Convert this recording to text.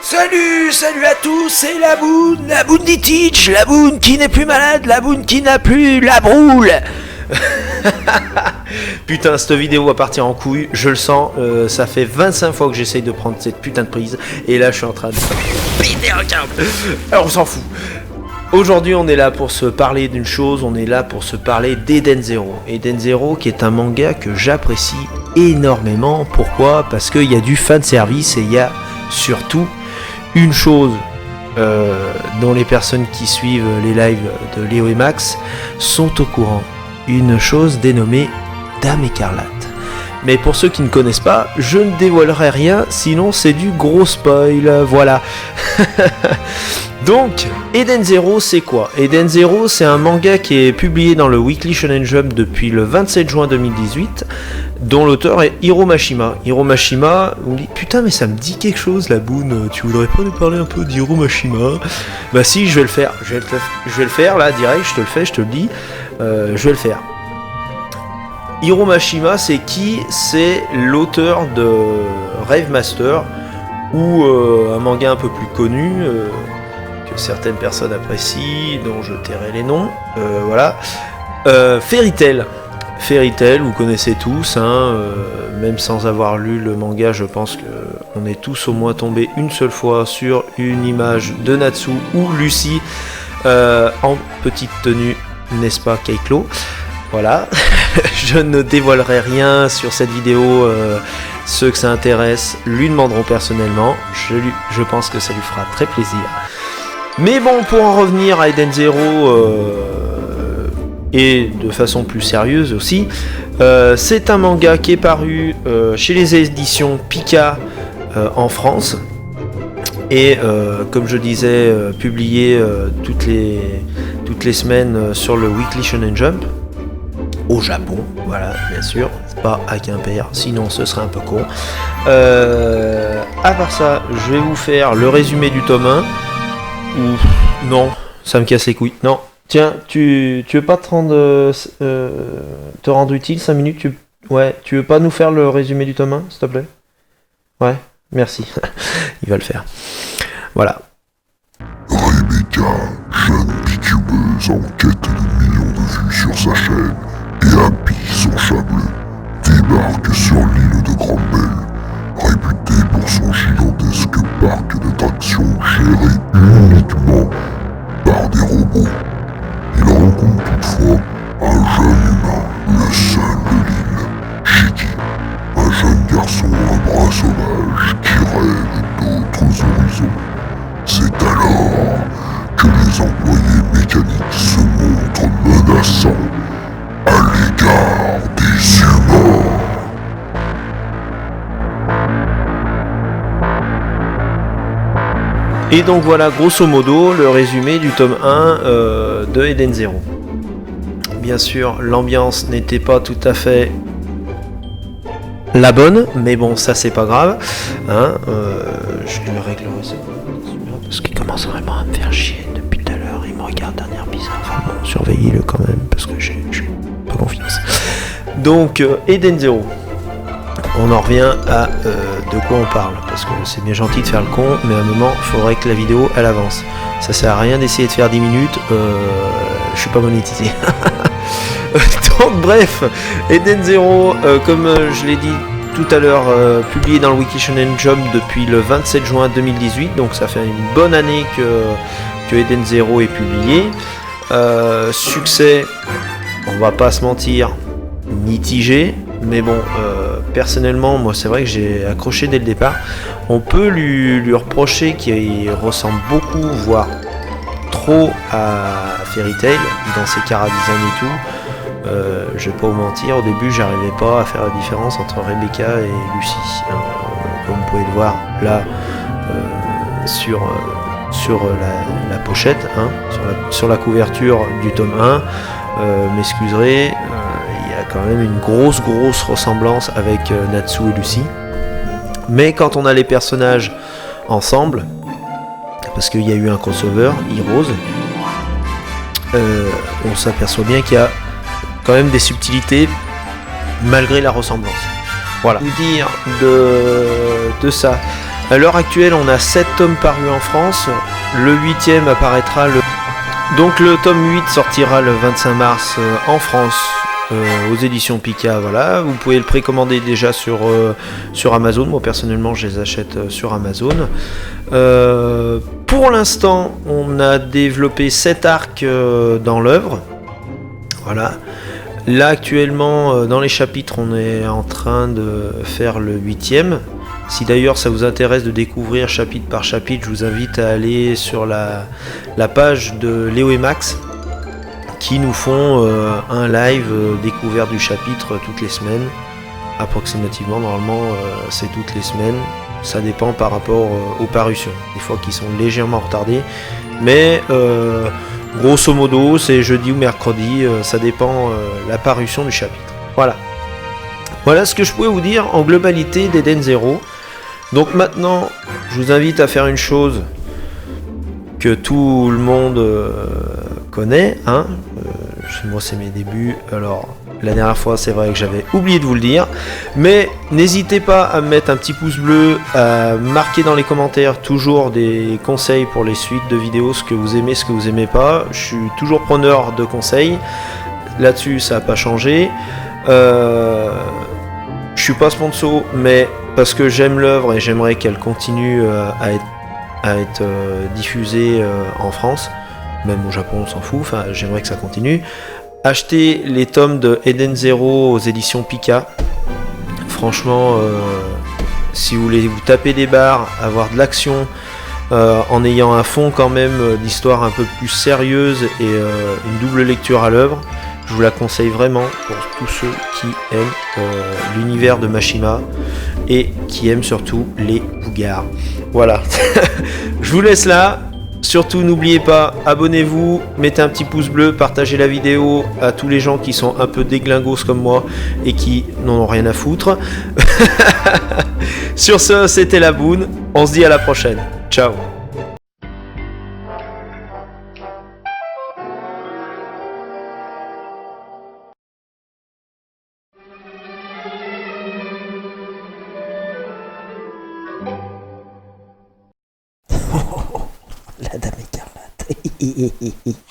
Salut à tous, c'est la Boone dit Teach, la Boone qui n'est plus malade, la Boone qui n'a plus la broule. Putain, cette vidéo va partir en couille, je le sens, ça fait 25 fois que j'essaye de prendre cette putain de prise, et là je suis en train de péter un câble. Alors on s'en fout. Aujourd'hui on est là pour se parler d'une chose, on est là pour se parler d'Eden Zero. Eden Zero qui est un manga que j'apprécie énormément. Pourquoi ? Parce qu'il y a du fanservice et il y a surtout une chose dont les personnes qui suivent les lives de Léo et Max sont au courant. Une chose dénommée Dame Écarlate. Mais pour ceux qui ne connaissent pas, je ne dévoilerai rien, sinon c'est du gros spoil, voilà. Donc, Eden Zero, c'est quoi ? Eden Zero, c'est un manga qui est publié dans le Weekly Shonen Jump depuis le 27 juin 2018, dont l'auteur est Hiro Mashima. Hiro Mashima, on dit putain mais ça me dit quelque chose la Boone, tu voudrais pas nous parler un peu d'Hiro Mashima ? Bah si, je vais le faire, je vais le faire là direct, je te le fais, je te le dis, je vais le faire. Hiro Mashima, c'est qui ? C'est l'auteur de Rave Master, ou un manga un peu plus connu, que certaines personnes apprécient, dont je tairai les noms, voilà. Fairy Tail. Fairy Tail, vous connaissez tous, hein, même sans avoir lu le manga, je pense qu'on est tous au moins tombés une seule fois sur une image de Natsu ou Lucie en petite tenue, n'est-ce pas Keiklo ? Voilà, je ne dévoilerai rien sur cette vidéo, ceux que ça intéresse lui demanderont personnellement, je pense que ça lui fera très plaisir. Mais bon, pour en revenir à Eden Zero, et de façon plus sérieuse aussi, c'est un manga qui est paru chez les éditions Pika en France, et comme je disais, publié toutes les semaines sur le Weekly Shonen Jump, au Japon, voilà, bien sûr, pas à Quimper, sinon ce serait un peu con. À part ça, je vais vous faire le résumé du tome 1, ou non, ça me casse les couilles, non. Tiens, tu veux pas te rendre utile 5 minutes, tu veux pas nous faire le résumé du tome 1, s'il te plaît ? Ouais, merci, il va le faire. Voilà. Rebecca, jeune VTubeuse en quête de millions de vues sur sa chaîne, et Happy, son chat bleu, débarque sur l'île de Grande-Belle, réputée pour son gigantesque parc d'attractions géré uniquement par des robots. Il rencontre toutefois un jeune humain, le seul de l'île, Shiki, un jeune garçon à bras sauvages qui rêve d'autres horizons. C'est alors que les employés mécaniques se montrent menaçants à l'égard des humains. Et donc voilà, grosso modo, le résumé du tome 1 de Eden Zero. Bien sûr, l'ambiance n'était pas tout à fait la bonne, mais bon, ça c'est pas grave. Hein, je le réglerai ça, parce qu'il commence vraiment à me faire chier depuis tout à l'heure. Il me regarde d'un air bizarre. Enfin bon, surveillez-le quand même, parce que j'ai pas confiance. Donc, Eden Zero. On en revient à de quoi on parle, parce que c'est bien gentil de faire le con, mais à un moment, il faudrait que la vidéo, elle avance. Ça sert à rien d'essayer de faire 10 minutes, je suis pas monétisé. Donc bref, Eden Zero, comme je l'ai dit tout à l'heure, publié dans le Weekly Shonen Jump depuis le 27 juin 2018, donc ça fait une bonne année que Eden Zero est publié. Succès, on va pas se mentir, mitigé, mais bon, personnellement, moi c'est vrai que j'ai accroché dès le départ. On peut lui reprocher qu'il ressemble beaucoup, voire trop à Fairy Tail dans ses chara-design et tout. Je vais pas vous mentir, au début j'arrivais pas à faire la différence entre Rebecca et Lucie, comme vous pouvez le voir là sur la pochette, hein, sur la couverture du tome 1. M'excuserez, il y a quand même une grosse ressemblance avec Natsu et Lucie, mais quand on a les personnages ensemble, parce qu'il y a eu un crossover, Heroes, on s'aperçoit bien qu'il y a quand même des subtilités malgré la ressemblance. Voilà. Vous dire de ça. À l'heure actuelle, on a 7 tomes parus en France. Le 8e apparaîtra le... Donc le tome 8 sortira le 25 mars en France, aux éditions Pika. Voilà, vous pouvez le précommander déjà sur Amazon. Moi personnellement, je les achète sur Amazon. Pour l'instant, on a développé 7 arcs dans l'œuvre. Voilà. Là actuellement, dans les chapitres, on est en train de faire le 8e. Si d'ailleurs ça vous intéresse de découvrir chapitre par chapitre, je vous invite à aller sur la page de Léo et Max qui nous font un live découverte du chapitre toutes les semaines. Approximativement, normalement c'est toutes les semaines. Ça dépend par rapport aux parutions. Des fois qui sont légèrement retardées. Mais grosso modo c'est jeudi ou mercredi. Ça dépend la parution du chapitre. Voilà. Voilà ce que je pouvais vous dire en globalité d'Eden Zero. Donc maintenant, je vous invite à faire une chose que tout le monde connaît. Hein. Moi, c'est mes débuts. Alors, la dernière fois, c'est vrai que j'avais oublié de vous le dire. Mais n'hésitez pas à me mettre un petit pouce bleu, à marquer dans les commentaires toujours des conseils pour les suites de vidéos, ce que vous aimez, ce que vous aimez pas. Je suis toujours preneur de conseils. Là-dessus, ça n'a pas changé. Je suis pas sponsor, mais parce que j'aime l'œuvre et j'aimerais qu'elle continue à être diffusée en France, même au Japon on s'en fout, enfin j'aimerais que ça continue. Achetez les tomes de Eden Zero aux éditions Pika. Franchement, si vous voulez vous taper des barres, avoir de l'action, en ayant un fond quand même d'histoire un peu plus sérieuse et une double lecture à l'œuvre, je vous la conseille vraiment pour tous ceux qui aiment l'univers de Mashima et qui aiment surtout les bougars. Voilà, je vous laisse là. Surtout n'oubliez pas, abonnez-vous, mettez un petit pouce bleu, partagez la vidéo à tous les gens qui sont un peu déglingos comme moi et qui n'en ont rien à foutre. Sur ce, c'était la Boune, on se dit à la prochaine. Ciao. La dame écarlate.